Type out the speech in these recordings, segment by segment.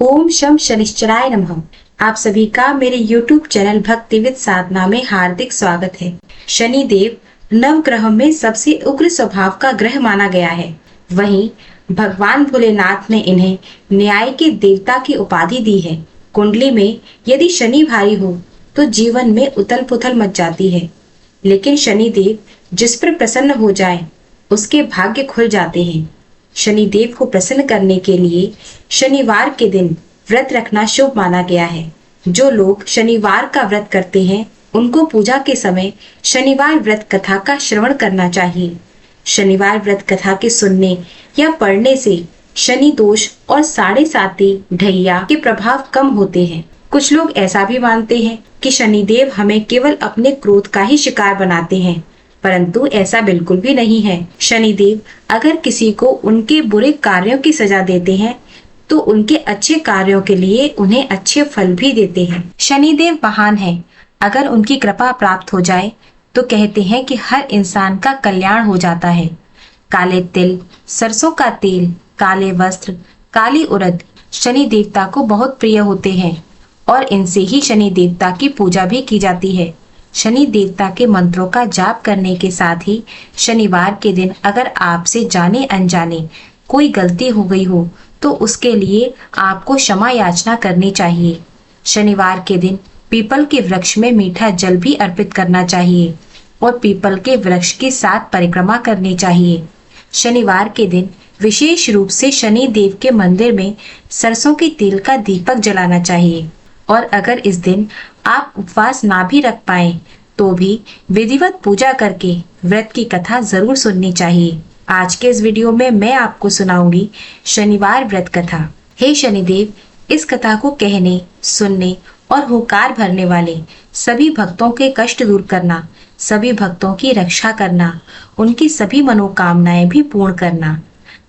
ओम शम शनिश्चराय नमः। आप सभी का मेरे YouTube चैनल भक्तिविद साधना में हार्दिक स्वागत है। शनि देव नव ग्रह में सबसे उग्र स्वभाव का ग्रह माना गया है। वहीं भगवान भोलेनाथ ने इन्हें न्याय के देवता की उपाधि दी है। कुंडली में यदि शनि भारी हो तो जीवन में उथल पुथल मच जाती है, लेकिन शनि देव जिस पर प्रसन्न हो जाए उसके भाग्य खुल जाते हैं। शनि देव को प्रसन्न करने के लिए शनिवार के दिन व्रत रखना शुभ माना गया है। जो लोग शनिवार का व्रत करते हैं उनको पूजा के समय शनिवार व्रत कथा का श्रवण करना चाहिए। शनिवार व्रत कथा के सुनने या पढ़ने से शनि दोष और साढ़े साती ढैया के प्रभाव कम होते हैं। कुछ लोग ऐसा भी मानते हैं कि शनिदेव हमें केवल अपने क्रोध का ही शिकार बनाते हैं, परंतु ऐसा बिल्कुल भी नहीं है। शनिदेव अगर किसी को उनके बुरे कार्यों की सजा देते हैं तो उनके अच्छे कार्यों के लिए उन्हें अच्छे फल भी देते हैं। शनिदेव महान है। अगर उनकी कृपा प्राप्त हो जाए तो कहते हैं कि हर इंसान का कल्याण हो जाता है। काले तिल, सरसों का तेल, काले वस्त्र, काली उड़द शनि देवता को बहुत प्रिय होते हैं और इनसे ही शनि देवता की पूजा भी की जाती है। शनि देवता के मंत्रों का जाप करने के साथ ही शनिवार के दिन अगर आपसे जाने अनजाने कोई गलती हो गई हो तो उसके लिए आपको क्षमा याचना करनी चाहिए। शनिवार के दिन पीपल के वृक्ष में मीठा जल भी अर्पित करना चाहिए और पीपल के वृक्ष की 7 परिक्रमा करनी चाहिए। शनिवार के दिन विशेष रूप से शनि देव के मंदिर में सरसों के तेल का दीपक जलाना चाहिए और अगर इस दिन आप उपवास ना भी रख पाए तो भी विधिवत पूजा करके व्रत की कथा जरूर सुननी चाहिए। आज के इस वीडियो में मैं आपको सुनाऊंगी शनिवार व्रत कथा। हे शनिदेव, इस कथा को कहने, सुनने और हुंकार भरने वाले सभी भक्तों के कष्ट दूर करना, सभी भक्तों की रक्षा करना, उनकी सभी मनोकामनाएं भी पूर्ण करना।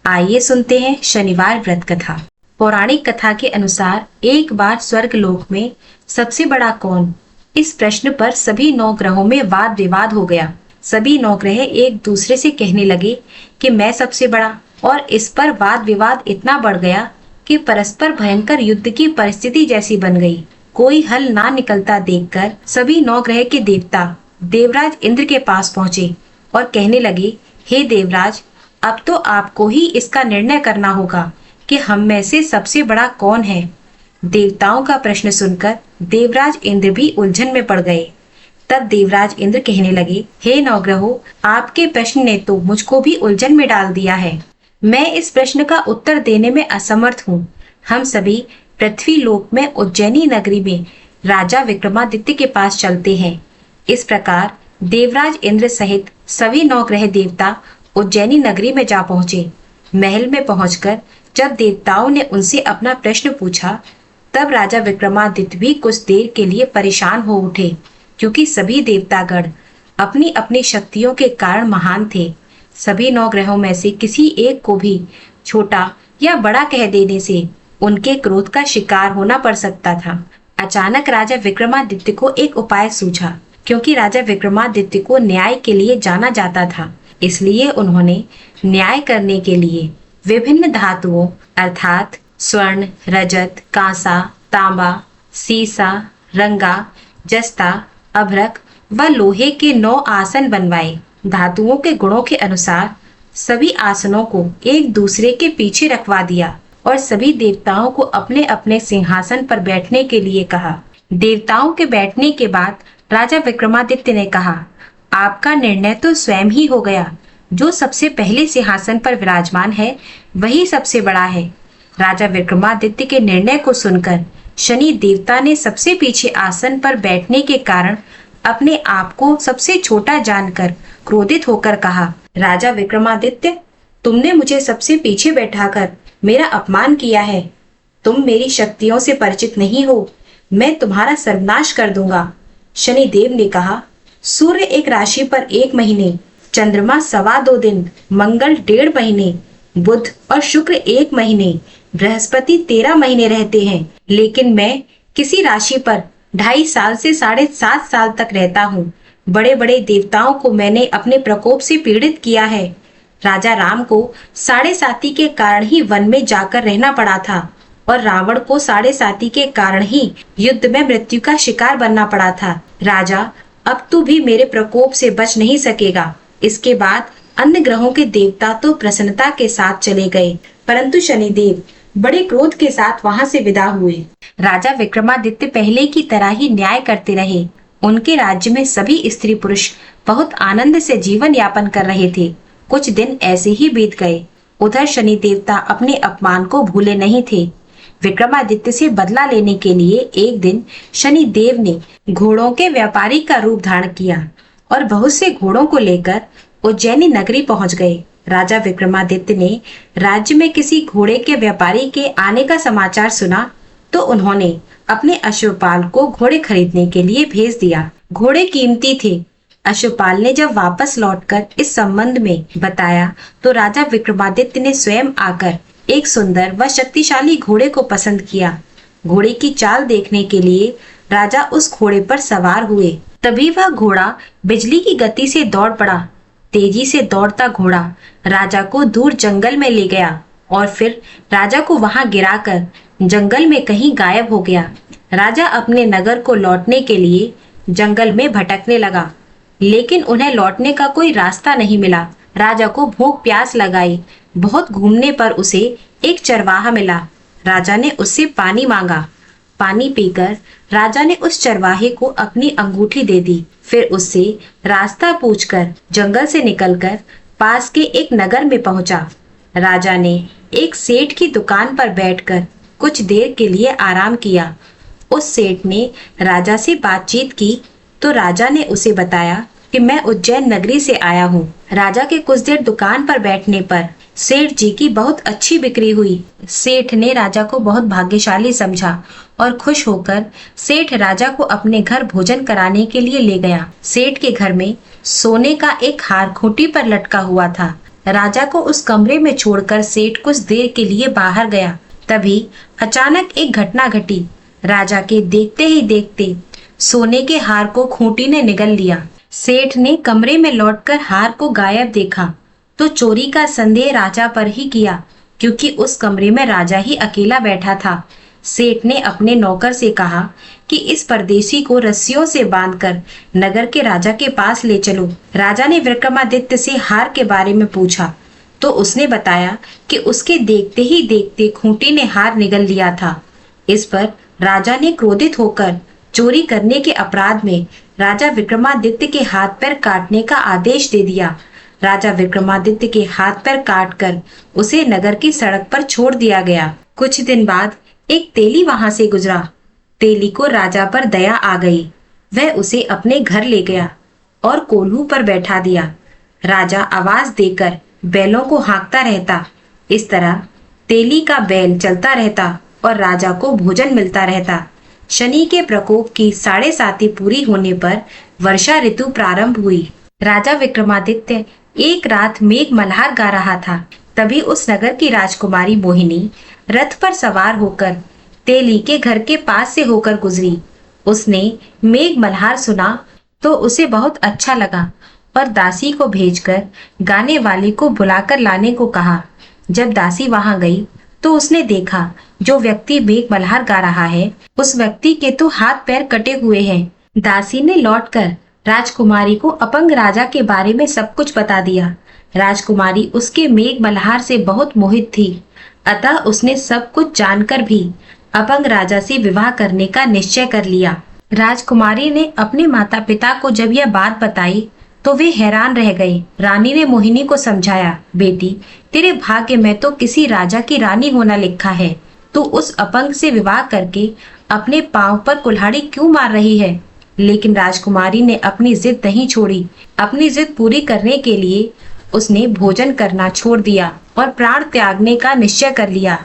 आइए सुनते हैं शनिवार व्रत कथा। पौराणिक कथा के अनुसार एक बार स्वर्ग लोक में सबसे बड़ा कौन, इस प्रश्न पर सभी 9 ग्रहों में वाद विवाद हो गया। सभी 9 ग्रह एक दूसरे से कहने लगे कि मैं सबसे बड़ा, और इस पर वाद विवाद इतना बढ़ गया कि परस्पर भयंकर युद्ध की परिस्थिति जैसी बन गई। कोई हल ना निकलता देखकर सभी 9 ग्रह के देवता देवराज इंद्र के पास पहुंचे और कहने लगे, हे देवराज, अब तो आपको ही इसका निर्णय करना होगा कि हम में से सबसे बड़ा कौन है। देवताओं का प्रश्न सुनकर देवराज इंद्र भी उलझन में पड़ गए। तब देवराज इंद्र कहने लगे, हे नवग्रहों, आपके प्रश्न ने तो मुझको भी उलझन में डाल दिया है। मैं इस प्रश्न का उत्तर देने में असमर्थ हूँ। हम सभी पृथ्वी लोक में उज्जैनी नगरी में राजा विक्रमादित्य के पास चलते हैं। इस प्रकार देवराज इंद्र सहित सभी 9 ग्रह देवता उज्जैनी नगरी में जा पहुंचे। महल में पहुंचकर जब देवताओं ने उनसे अपना प्रश्न पूछा तब राजा विक्रमादित्य भी कुछ देर के लिए परेशान हो उठे, क्योंकि सभी देवतागण अपनी अपनी शक्तियों के कारण महान थे। सभी 9 ग्रहों में से किसी एक को भी छोटा या बड़ा कह देने से उनके क्रोध का शिकार होना पड़ सकता था। अचानक राजा विक्रमादित्य को एक उपाय सूझा। क्योंकि राजा विक्रमादित्य को न्याय के लिए जाना जाता था, इसलिए उन्होंने न्याय करने के लिए विभिन्न धातुओं अर्थात स्वर्ण, रजत, कांसा, तांबा, सीसा, रंगा, जस्ता, अभ्रक व लोहे के 9 आसन बनवाए। धातुओं के गुणों के अनुसार सभी आसनों को एक दूसरे के पीछे रखवा दिया और सभी देवताओं को अपने अपने सिंहासन पर बैठने के लिए कहा। देवताओं के बैठने के बाद राजा विक्रमादित्य ने कहा, आपका निर्णय तो स्वयं ही हो गया। जो सबसे पहले सिंहासन पर विराजमान है वही सबसे बड़ा है। राजा विक्रमादित्य के निर्णय को सुनकर शनि देवता ने सबसे पीछे आसन पर बैठने के कारण अपने आप को सबसे छोटा जानकर क्रोधित होकर कहा, राजा विक्रमादित्य, तुमने मुझे सबसे पीछे बैठाकर मेरा अपमान किया है। तुम मेरी शक्तियों से परिचित नहीं हो। मैं तुम्हारा सर्वनाश कर दूंगा। शनि देव ने कहा, सूर्य एक राशि पर 1 महीने, चंद्रमा 2.25 दिन, मंगल 1.5 महीने, बुध और शुक्र 1 महीने, बृहस्पति 13 महीने रहते हैं, लेकिन मैं किसी राशि पर 2.5 साल से 7.5 साल तक रहता हूँ। बड़े बड़े देवताओं को मैंने अपने प्रकोप से पीड़ित किया है। राजा राम को 7.5 के कारण ही वन में जाकर रहना पड़ा था और रावण को साढ़े साती के कारण ही युद्ध में मृत्यु का शिकार बनना पड़ा था। राजा, अब तू भी मेरे प्रकोप से बच नहीं सकेगा। इसके बाद अन्य ग्रहों के देवता तो प्रसन्नता के साथ चले गए, परंतु शनिदेव बड़े क्रोध के साथ वहां से विदा हुए। राजा विक्रमादित्य पहले की तरह ही न्याय करते रहे। उनके राज्य में सभी स्त्री पुरुष बहुत आनंद से जीवन यापन कर रहे थे। कुछ दिन ऐसे ही बीत गए। उधर शनि देवता अपने अपमान को भूले नहीं थे। विक्रमादित्य से बदला लेने के लिए एक दिन शनि देव ने घोड़ों के व्यापारी का रूप धारण किया और बहुत से घोड़ों को लेकर उज्जैनी नगरी पहुंच गए। राजा विक्रमादित्य ने राज्य में किसी घोड़े के व्यापारी के आने का समाचार सुना तो उन्होंने अपने अश्वपाल को घोड़े खरीदने के लिए भेज दिया। घोड़े कीमती थे। अश्वपाल ने जब वापस लौटकर इस संबंध में बताया तो राजा विक्रमादित्य ने स्वयं आकर एक सुंदर व शक्तिशाली घोड़े को पसंद किया। घोड़े की चाल देखने के लिए राजा उस घोड़े पर सवार हुए। तभी वह घोड़ा बिजली की गति से दौड़ पड़ा। तेजी से दौड़ता घोड़ा राजा को दूर जंगल में ले गया और फिर राजा को वहां गिराकर जंगल में कहीं गायब हो गया। राजा अपने नगर को लौटने के लिए जंगल में भटकने लगा, लेकिन उन्हें लौटने का कोई रास्ता नहीं मिला। राजा को भूख प्यास लगाई। बहुत घूमने पर उसे एक चरवाहा मिला। राजा ने उससे पानी मांगा। पानी पीकर राजा ने उस चरवाहे को अपनी अंगूठी दे दी। फिर उससे रास्ता पूछकर जंगल से निकलकर पास के एक नगर में पहुंचा। राजा ने एक सेठ की दुकान पर बैठकर कुछ देर के लिए आराम किया। उस सेठ ने राजा से बातचीत की तो राजा ने उसे बताया कि मैं उज्जैन नगरी से आया हूँ। राजा के कुछ देर दुकान पर बैठने पर सेठ जी की बहुत अच्छी बिक्री हुई। सेठ ने राजा को बहुत भाग्यशाली समझा और खुश होकर सेठ राजा को अपने घर भोजन कराने के लिए ले गया। सेठ के घर में सोने का एक हार खूंटी पर लटका हुआ था। राजा को उस कमरे में छोड़कर सेठ कुछ देर के लिए बाहर गया। तभी अचानक एक घटना घटी। राजा के देखते ही देखते सोने के हार को खूंटी ने निगल लिया। सेठ ने कमरे में लौटकर हार को गायब देखा तो चोरी का संदेह राजा पर ही किया, क्योंकि उस कमरे में राजा ही अकेला बैठा था। सेठ ने अपने नौकर से कहा कि इस परदेसी को रस्सियों से बांधकर नगर के राजा के पास ले चलो। राजा ने विक्रमादित्य से हार के बारे में पूछा तो उसने बताया कि उसके देखते ही देखते खूंटी ने हार निगल लिया था। इस पर राजा ने क्रोधित होकर चोरी करने के अपराध में राजा विक्रमादित्य के हाथ पैर काटने का आदेश दे दिया। राजा विक्रमादित्य के हाथ पैर काटकर उसे नगर की सड़क पर छोड़ दिया गया। कुछ दिन बाद एक तेली वहां से गुजरा। तेली को राजा पर दया आ गई। वह उसे अपने घर ले गया और कोल्हू पर बैठा दिया। राजा आवाज देकर बैलों को हाँकता रहता। इस तरह तेली का बैल चलता रहता और राजा को भोजन मिलता रहता। शनि के प्रकोप की 7.5 पूरी होने पर वर्षा ऋतु प्रारंभ हुई। राजा विक्रमादित्य एक रात मेघ मल्हार गा रहा था। तभी उस नगर की राजकुमारी मोहिनी रथ पर सवार होकर तेली के घर के पास से होकर गुजरी। उसने मेघ मल्हार सुना तो उसे बहुत अच्छा लगा और दासी को भेजकर गाने वाले को बुलाकर लाने को कहा। जब दासी वहां गई तो उसने देखा जो व्यक्ति मेघ मल्हार गा रहा है उस व्यक्ति के तो हाथ पैर कटे हुए हैं। दासी ने लौटकर राजकुमारी को अपंग राजा के बारे में सब कुछ बता दिया। राजकुमारी उसके मेघ मल्हार से बहुत मोहित थी, अतः उसने सब कुछ जानकर भी अपंग राजा से विवाह करने का निश्चय कर लिया। राजकुमारी ने अपने माता पिता को जब यह बात बताई तो वे हैरान रह गए। रानी ने मोहिनी को समझाया, बेटी तेरे भाग्य में तो किसी राजा की रानी होना लिखा है। तू उस अपंग से विवाह करके अपने पांव पर कुल्हाड़ी क्यों मार रही है? लेकिन राजकुमारी ने अपनी जिद नहीं छोड़ी। अपनी जिद पूरी करने के लिए उसने भोजन करना छोड़ दिया और प्राण त्यागने का निश्चय कर लिया।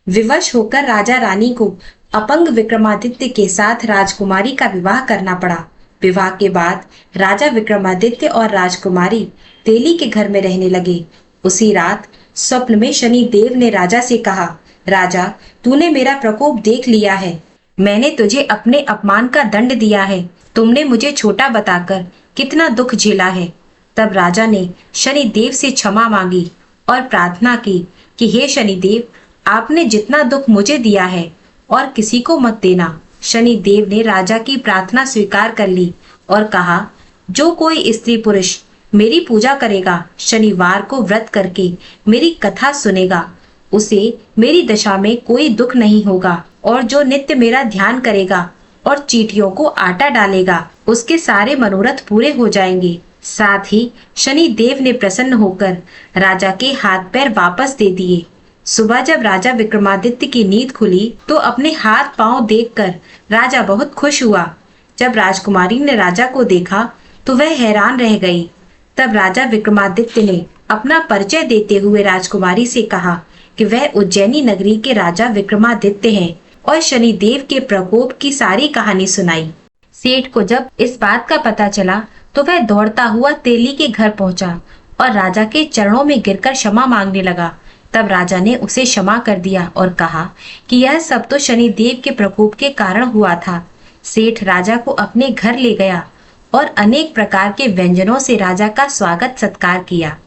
विवश होकर राजा रानी को अपंग विक्रमादित्य के साथ राजकुमारी का विवाह करना पड़ा। विवाह के बाद राजा विक्रमादित्य और राजकुमारी तेली के घर में रहने लगे। उसी रात स्वप्न में शनि देव ने राजा से कहा, राजा तूने मेरा प्रकोप देख लिया है। मैंने तुझे अपने अपमान का दंड दिया है। तुमने मुझे छोटा बताकर कितना दुख झेला है। तब राजा ने शनि देव से क्षमा मांगी और प्रार्थना की कि हे शनि देव, आपने जितना दुख मुझे दिया है और किसी को मत देना। शनि देव ने राजा की प्रार्थना स्वीकार कर ली और कहा, जो कोई स्त्री पुरुष मेरी पूजा करेगा, शनिवार को व्रत करके मेरी कथा सुनेगा, उसे मेरी दशा में कोई दुख नहीं होगा। और जो नित्य मेरा ध्यान करेगा और चींटियों को आटा डालेगा, उसके सारे मनोरथ पूरे हो जाएंगे। साथ ही शनि देव ने प्रसन्न होकर राजा के हाथ पैर वापस दे दिए। सुबह जब राजा विक्रमादित्य की नींद खुली तो अपने हाथ पांव देखकर राजा बहुत खुश हुआ। जब राजकुमारी ने राजा को देखा तो वह हैरान रह गई। तब राजा विक्रमादित्य ने अपना परिचय देते हुए राजकुमारी से कहा कि वह उज्जैनी नगरी के राजा विक्रमादित्य हैं और शनि देव के प्रकोप की सारी कहानी सुनाई। सेठ को जब इस बात का पता चला तो वह दौड़ता हुआ तेली के घर पहुंचा और राजा के चरणों में गिरकर क्षमा मांगने लगा। तब राजा ने उसे क्षमा कर दिया और कहा कि यह सब तो शनि देव के प्रकोप के कारण हुआ था। सेठ राजा को अपने घर ले गया और अनेक प्रकार के व्यंजनों से राजा का स्वागत सत्कार किया।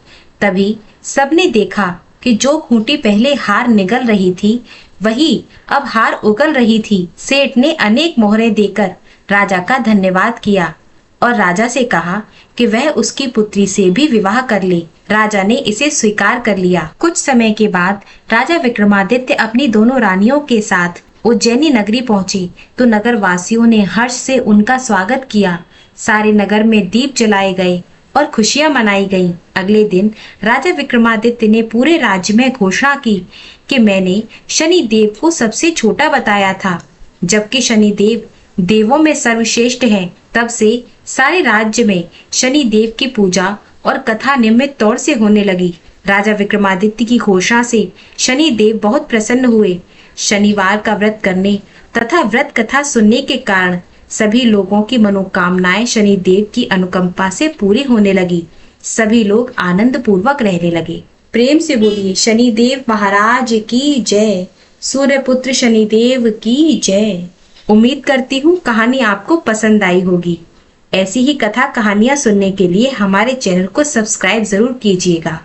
तभी सबने देखा कि जो खूंटी पहले हार निगल रही थी, वही अब हार उगल रही थी। सेठ ने अनेक मोहरें देकर राजा का धन्यवाद किया और राजा से कहा कि वह उसकी पुत्री से भी विवाह कर ले। राजा ने इसे स्वीकार कर लिया। कुछ समय के बाद राजा विक्रमादित्य अपनी दोनों रानियों के साथ उज्जैनी नगरी पहुंची तो नगर वासियों ने हर्ष से उनका स्वागत किया। सारे नगर में दीप जलाए गए और खुशियां मनाई गईं। अगले दिन राजा विक्रमादित्य ने पूरे राज्य में घोषणा की कि मैंने शनि देव को सबसे छोटा बताया था, जबकि शनि देव देवों में सर्वश्रेष्ठ हैं। तब से सारे राज्य में शनि देव की पूजा और कथा नियमित तौर से होने लगी। राजा विक्रमादित्य की घोषणा से शनि देव बहुत प्रसन्न हुए। शनिवार का व्रत करने तथा व्रत कथा सुनने के कारण सभी लोगों की मनोकामनाएं शनि देव की अनुकंपा से पूरी होने लगी। सभी लोग आनंद पूर्वक रहने लगे। प्रेम से बोलिए शनि देव महाराज की जय, सूर्य पुत्र शनि देव की जय। उम्मीद करती हूँ कहानी आपको पसंद आई होगी। ऐसी ही कथा कहानियाँ सुनने के लिए हमारे चैनल को सब्सक्राइब जरूर कीजिएगा।